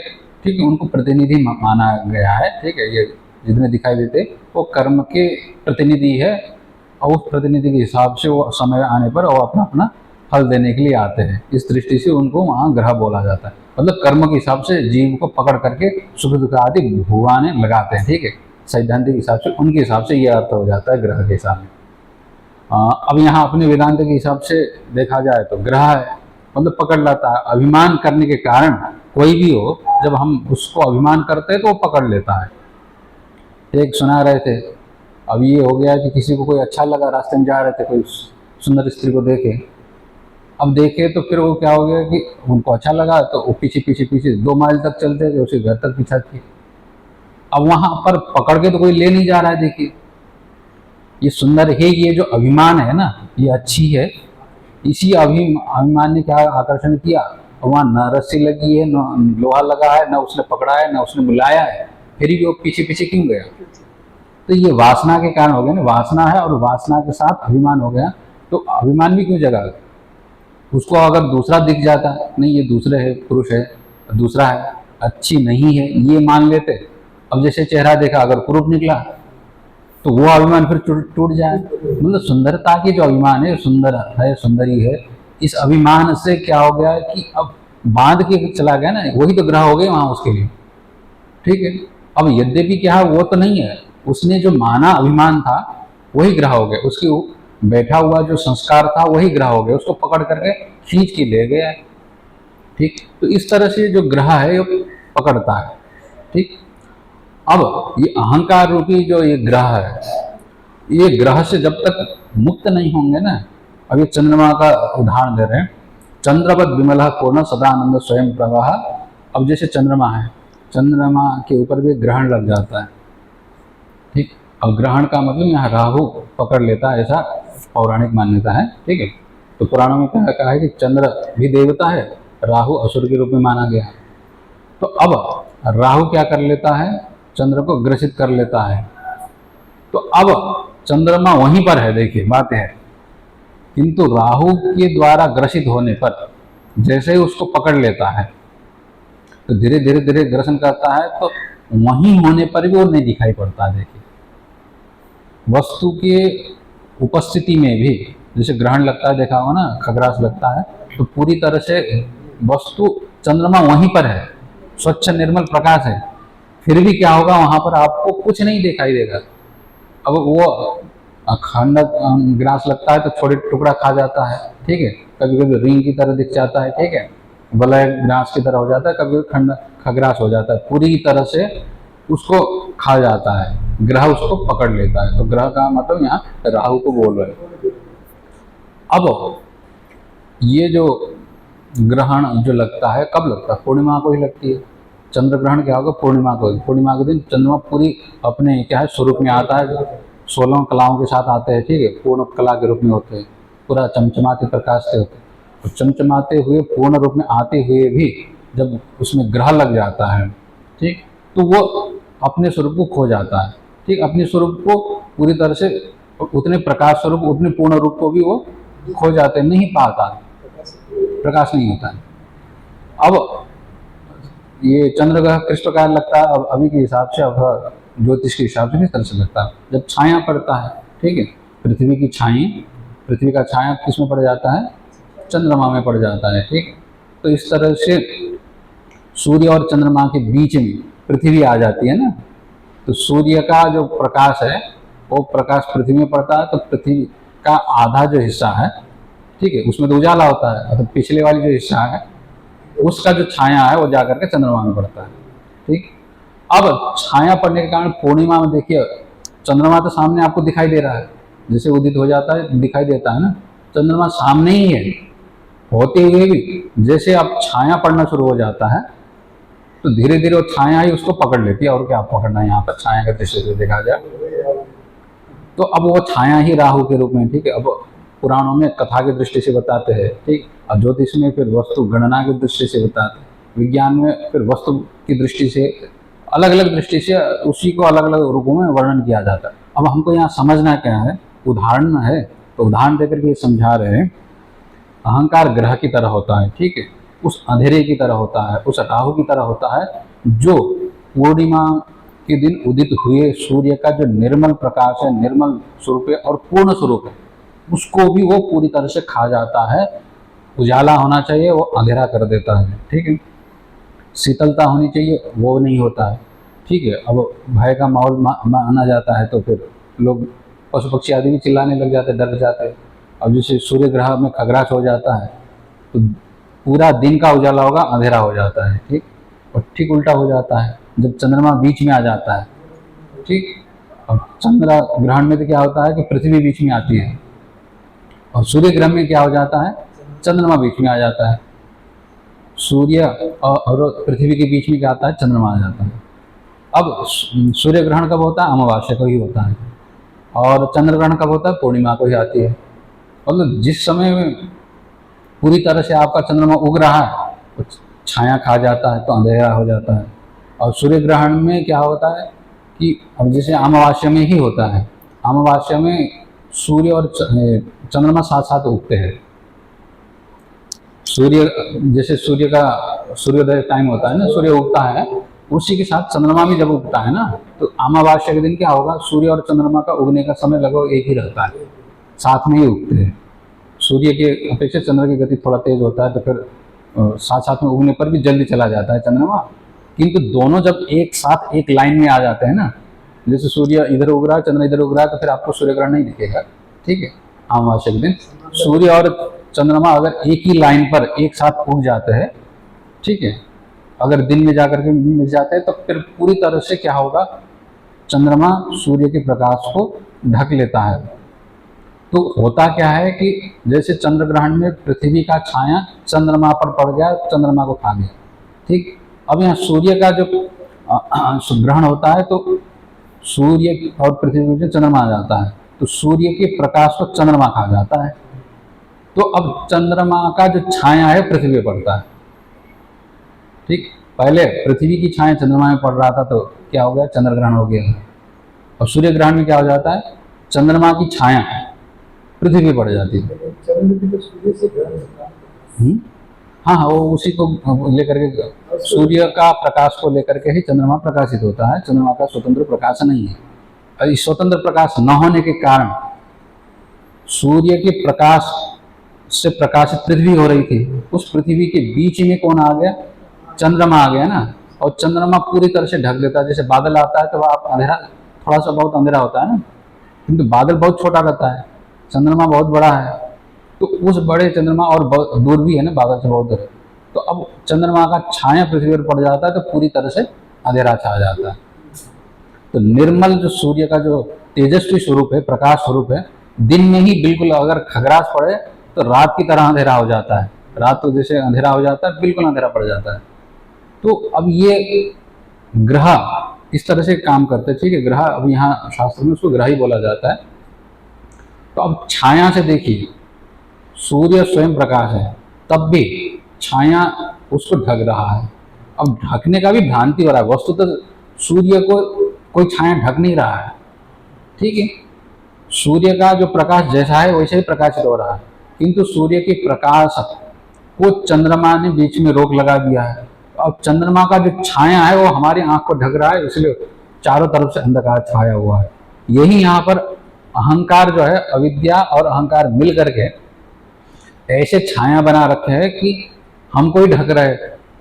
Speaker 1: ठीक है, उनको प्रतिनिधि माना गया है, ठीक है। ये जितने दिखाई देते वो कर्म के प्रतिनिधि है, और उस प्रतिनिधि के हिसाब से वो समय आने पर वो अपना अपना फल देने के लिए आते हैं। इस दृष्टि से उनको वहाँ ग्रह बोला जाता है। मतलब कर्म के हिसाब से जीव को पकड़ करके सुख दुख आदि भगवान लगाते हैं, ठीक है। सैद्धांतिक हिसाब से उनके हिसाब से ये अर्थ हो जाता है ग्रह के हिसाब में। अब यहाँ अपने वेदांत के हिसाब से देखा जाए तो ग्रह है, मतलब पकड़ लाता है। अभिमान करने के कारण कोई भी हो, जब हम उसको अभिमान करते हैं तो वो पकड़ लेता है। एक सुना रहे थे, अब ये हो गया कि किसी को कोई अच्छा लगा, रास्ते में जा रहे थे, कोई सुंदर स्त्री को देखे, अब देखे तो फिर वो क्या हो गया कि उनको अच्छा लगा तो वो पीछे पीछे पीछे 2 माइल तक चलते थे, उसे घर तक पीछा किए। अब वहां पर पकड़ के तो कोई ले नहीं जा रहा है। देखिए, ये सुंदर है, ये जो अभिमान है ना, ये अच्छी है, इसी अभिमान ने क्या आकर्षण किया। वहां न रस्सी लगी है, न लोहा लगा है, न उसने पकड़ा है, न उसने बुलाया है, फिर भी वो पीछे पीछे क्यों गया? तो ये वासना के कारण हो गया ना। वासना है और वासना के साथ अभिमान हो गया, तो अभिमान भी क्यों जगा? उसको अगर दूसरा दिख जाता, नहीं ये दूसरे है, पुरुष है, दूसरा है, अच्छी नहीं है, ये मान लेते। अब जैसे चेहरा देखा, अगर कुरूप निकला तो वो अभिमान फिर टूट जाए। मतलब सुंदरता की जो अभिमान है, सुंदर है, सुंदरी है, इस अभिमान से क्या हो गया कि अब बांध के चला गया ना, वही तो ग्रह हो गए वहां उसके लिए, ठीक है। अब यद्यपि क्या है, वो तो नहीं है, उसने जो माना अभिमान था वही ग्रह हो गया, उसके बैठा हुआ जो संस्कार था वही ग्रह हो गया, उसको पकड़ करके खींच के ले गया, ठीक। तो इस तरह से जो ग्रह है वो पकड़ता है, ठीक। अब ये अहंकार रूपी जो ये ग्रह है, ये ग्रह से जब तक मुक्त नहीं होंगे ना, अब ये चंद्रमा का उदाहरण दे रहे हैं, चंद्रवत विमल पूर्ण सदानंद स्वयं प्रवाह। अब जैसे चंद्रमा है, चंद्रमा के ऊपर भी ग्रहण लग जाता है, ठीक। अब ग्रहण का मतलब यहाँ राहु पकड़ लेता है, ऐसा पौराणिक मान्यता है, ठीक है। तो पुराणों में कहा है कि चंद्र भी देवता है, राहु असुर के रूप में माना गया। तो अब राहु क्या कर लेता है, चंद्र को ग्रसित कर लेता है। तो अब चंद्रमा वहीं पर है, देखिए बात है, किंतु राहु के द्वारा ग्रसित होने पर जैसे ही उसको पकड़ लेता है तो धीरे धीरे धीरे ग्रसन करता है, तो वहीं होने पर भी वो नहीं दिखाई पड़ता। देखिए, वस्तु के उपस्थिति में भी जैसे ग्रहण लगता है, देखा होगा ना, खग्रास लगता है, तो पूरी तरह से वस्तु, चंद्रमा वहीं पर है, स्वच्छ निर्मल प्रकाश है, फिर भी क्या होगा, वहां पर आपको कुछ नहीं दिखाई देगा। अब वो खंड ग्रास लगता है तो छोटे टुकड़ा खा जाता है, ठीक है, कभी कभी रिंग की तरह दिख जाता है, ठीक है, वलय ग्रास की तरह हो जाता है, कभी खंड खग्रास हो जाता है, पूरी तरह से उसको खा जाता है, ग्रह उसको पकड़ लेता है। तो ग्रह का मतलब यहाँ राहु को बोल रहे हैं। अब ये जो ग्रहण जो लगता है, कब लगता है? पूर्णिमा को ही लगती है। चंद्र ग्रहण क्या होगा? पूर्णिमा को। पूर्णिमा के दिन चंद्रमा पूरी अपने क्या है स्वरूप में आता है, 16 कलाओं के साथ आते हैं, ठीक है, पूर्ण कला के रूप में होते हैं, पूरा चमचमाते प्रकाश से होते हैं। तो चमचमाते हुए पूर्ण रूप में आते हुए भी जब उसमें ग्रह लग जाता है, ठीक, तो वो अपने स्वरूप को खो जाता है, ठीक, अपने स्वरूप को पूरी तरह से, उतने प्रकाश स्वरूप, उतने पूर्ण रूप को भी वो खो जाते, नहीं पाता, प्रकाश नहीं होता है। अब ये चंद्र ग्रह किस प्रकार लगता है, अब अभी के हिसाब से, अब ज्योतिष के हिसाब से किस तरह से लगता है, जब छाया पड़ता है, ठीक है, पृथ्वी की छाई, पृथ्वी का छाया किस में पड़ जाता है, चंद्रमा में पड़ जाता है, ठीक। तो इस तरह से सूर्य और चंद्रमा के बीच में पृथ्वी आ जाती है ना, तो सूर्य का जो प्रकाश है वो प्रकाश पृथ्वी में पड़ता है, तो पृथ्वी का आधा जो हिस्सा है, ठीक है, उसमें तो उजाला होता है, तो पिछले वाली जो हिस्सा है उसका जो छाया है वो जाकर के चंद्रमा में पड़ता है, ठीक। अब छाया पड़ने के कारण पूर्णिमा में देखिए चंद्रमा तो सामने आपको दिखाई दे रहा है, जैसे उदित हो जाता है दिखाई देता है ना, चंद्रमा सामने ही है, होते हुए भी जैसे अब छाया पड़ना शुरू हो जाता है तो धीरे धीरे वो छाया ही उसको पकड़ लेती है, और क्या पकड़ना है यहाँ पर छाया के दृष्टि से देखा जाए तो अब वो छाया ही राहु के रूप में, ठीक है। अब पुराणों में कथा की दृष्टि से बताते हैं, ठीक, और ज्योतिष में फिर वस्तु गणना की दृष्टि से बताते हैं, विज्ञान में फिर वस्तु की दृष्टि से, अलग अलग दृष्टि से उसी को अलग अलग रूपों में वर्णन किया जाता है। अब हमको यहाँ समझना क्या है, उदाहरण है, तो उदाहरण देकर के समझा रहे हैं, अहंकार ग्रह की तरह होता है, ठीक है, उस अंधेरे की तरह होता है, उस राहु की तरह होता है, जो पूर्णिमा के दिन उदित हुए सूर्य का जो निर्मल प्रकाश है, निर्मल स्वरूप है और पूर्ण स्वरूप है, उसको भी वो पूरी तरह से खा जाता है। उजाला होना चाहिए, वो अंधेरा कर देता है, ठीक है। शीतलता होनी चाहिए, वो नहीं होता है, ठीक है। अब भय का माहौल माना जाता है तो फिर लोग पशु पक्षी आदि भी चिल्लाने लग जाते, डर जाते। अब जैसे सूर्य ग्रह में खगराच हो जाता है तो पूरा दिन का उजाला होगा, अंधेरा हो जाता है, ठीक। और ठीक उल्टा हो जाता है जब चंद्रमा बीच में आ जाता है, ठीक। और चंद्र ग्रहण में तो क्या होता है कि पृथ्वी बीच में आती है, और सूर्य ग्रहण में क्या हो जाता है, चंद्रमा बीच में आ जाता है। सूर्य और पृथ्वी के बीच में क्या आता है, चंद्रमा आ जाता है। अब सूर्य ग्रहण कब होता है, अमावस्या को ही होता है, और चंद्र ग्रहण कब होता है, पूर्णिमा को ही आती है। मतलब जिस समय पूरी तरह से आपका चंद्रमा उग रहा है तो छाया खा जाता है, तो अंधेरा हो जाता है। और सूर्य ग्रहण में क्या होता है कि अब जैसे अमावस्या में ही होता है, अमावस्या में सूर्य और चंद्रमा साथ साथ उगते हैं। सूर्य जैसे सूर्य का सूर्योदय टाइम होता है ना, सूर्य उगता है, उसी के साथ चंद्रमा भी जब उगता है ना, तो अमावस्या के दिन क्या होगा, सूर्य और चंद्रमा का उगने का समय लगभग एक ही रहता है, साथ में ही उगते हैं। सूर्य के अपेक्षा चंद्र की गति थोड़ा तेज होता है, तो फिर साथ साथ में उगने पर भी जल्दी चला जाता है चंद्रमा। किंतु दोनों जब एक साथ एक लाइन में आ जाते हैं ना, जैसे सूर्य इधर उग रहा है, चंद्र इधर उग रहा है, तो फिर आपको सूर्य ग्रहण नहीं दिखेगा, ठीक है। अमावस्या के दिन सूर्य और चंद्रमा अगर एक ही लाइन पर एक साथ उग जाते हैं, ठीक है, अगर दिन में जाकर के मिल जाते हैं, तो फिर पूरी तरह से क्या होगा, चंद्रमा सूर्य के प्रकाश को ढक लेता है। तो होता क्या है कि जैसे चंद्र ग्रहण में पृथ्वी का छाया चंद्रमा पर पड़ गया, चंद्रमा को खा गया, ठीक। अब यहाँ सूर्य का जो ग्रहण होता है तो सूर्य और पृथ्वी में चंद्रमा आ जाता है, तो सूर्य के प्रकाश को चंद्रमा खा जाता है। तो अब चंद्रमा का जो छाया है पृथ्वी पे पड़ता है, ठीक। पहले पृथ्वी की छाया चंद्रमा में पड़ रहा था, तो क्या हो गया, चंद्र ग्रहण हो गया। और सूर्य ग्रहण में क्या हो जाता है, चंद्रमा की छाया पृथ्वी पे पड़ जाती है। हाँ हाँ, वो उसी को लेकर के, सूर्य का प्रकाश को लेकर के ही चंद्रमा प्रकाशित होता है, चंद्रमा का स्वतंत्र प्रकाश नहीं है। और इस स्वतंत्र प्रकाश न होने के कारण सूर्य के प्रकाश से प्रकाशित पृथ्वी हो रही थी, उस पृथ्वी के बीच में कौन आ गया, चंद्रमा आ गया ना। और चंद्रमा पूरी तरह से ढक देता है, जैसे बादल आता है तो आप अंधेरा, थोड़ा सा बहुत अंधेरा होता है ना, किंतु बादल बहुत छोटा रहता है, चंद्रमा बहुत बड़ा है, तो उस बड़े चंद्रमा और दूर भी है ना, बादल से बहुत दूर है, तो अब चंद्रमा का छाया पृथ्वी पर पड़ जाता है तो पूरी तरह से अंधेरा छा जाता है। तो निर्मल जो सूर्य का जो तेजस्वी स्वरूप है, प्रकाश स्वरूप है, दिन में ही बिल्कुल अगर खगरास पड़े तो रात की तरह अंधेरा हो जाता है, रात तो जैसे अंधेरा हो जाता है, बिल्कुल अंधेरा पड़ जाता है। तो अब ये ग्रह इस तरह से काम करते हैं, ठीक है। ग्रह अब यहाँ शास्त्र में उसको ग्रह ही बोला जाता है। तो अब छाया से देखिए, सूर्य स्वयं प्रकाश है, तब भी छाया उसको ढक रहा है। अब ढकने का भी भ्रांति हो रहा है, वस्तुतः तो सूर्य को कोई छाया ढक नहीं रहा है, ठीक है। सूर्य का जो प्रकाश जैसा है वैसे ही प्रकाशित हो रहा है, किंतु सूर्य के प्रकाश को चंद्रमा ने बीच में रोक लगा दिया है। अब चंद्रमा का जो छाया है वो हमारी आंख को ढक रहा है, इसलिए चारों तरफ से अंधकार छाया हुआ है। यही यहाँ पर अहंकार जो है, अविद्या और अहंकार मिल करके ऐसे छाया बना रखे हैं कि हमको ही ढक रहे।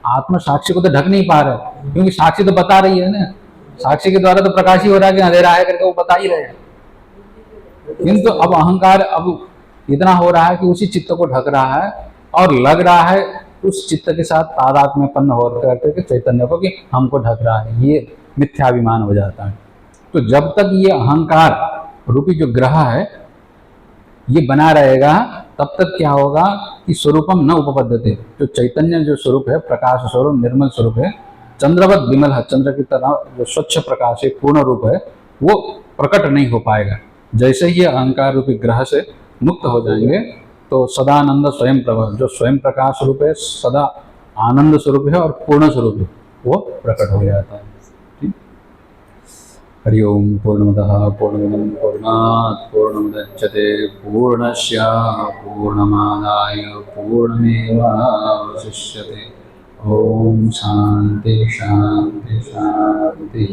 Speaker 1: आत्मा साक्षी को तो ढक नहीं पा रहे, क्योंकि साक्षी तो बता रही है ना, साक्षी के द्वारा तो प्रकाश ही हो रहा है कि अंधेरा है करके वो बता ही रहे हैं। किंतु अब अहंकार अब इतना हो रहा है कि उसी चित्त को ढक रहा है और लग रहा है उस चित्त के साथ तादात्म्यपन्न हो करके चैतन्य को कि हमको ढक रहा है, ये मिथ्याभिमान हो जाता है। तो जब तक ये अहंकार रूपी जो ग्रह है ये बना रहेगा, तब तक क्या होगा कि स्वरूपम न उपपद्यते, जो चैतन्य जो स्वरूप है, प्रकाश स्वरूप, निर्मल स्वरूप है, चंद्रवत विमल है, चंद्र की तरह जो स्वच्छ प्रकाश है, पूर्ण रूप है, वो प्रकट नहीं हो पाएगा। जैसे ही अहंकार रूपी ग्रह से मुक्त हो जाएंगे तो सदानंद स्वयं प्रभा, जो स्वयं प्रकाश रूप है, सदा आनंद स्वरूप है और पूर्ण स्वरूप है, वो प्रकट हो जाता है। हरि ओम। पूर्णमदः पूर्णमिदं पूर्णात् पूर्णमुदच्यते पूर्णस्य पूर्णमादाय पूर्णमेवावशिष्यते। ओम शांति शांति शांति।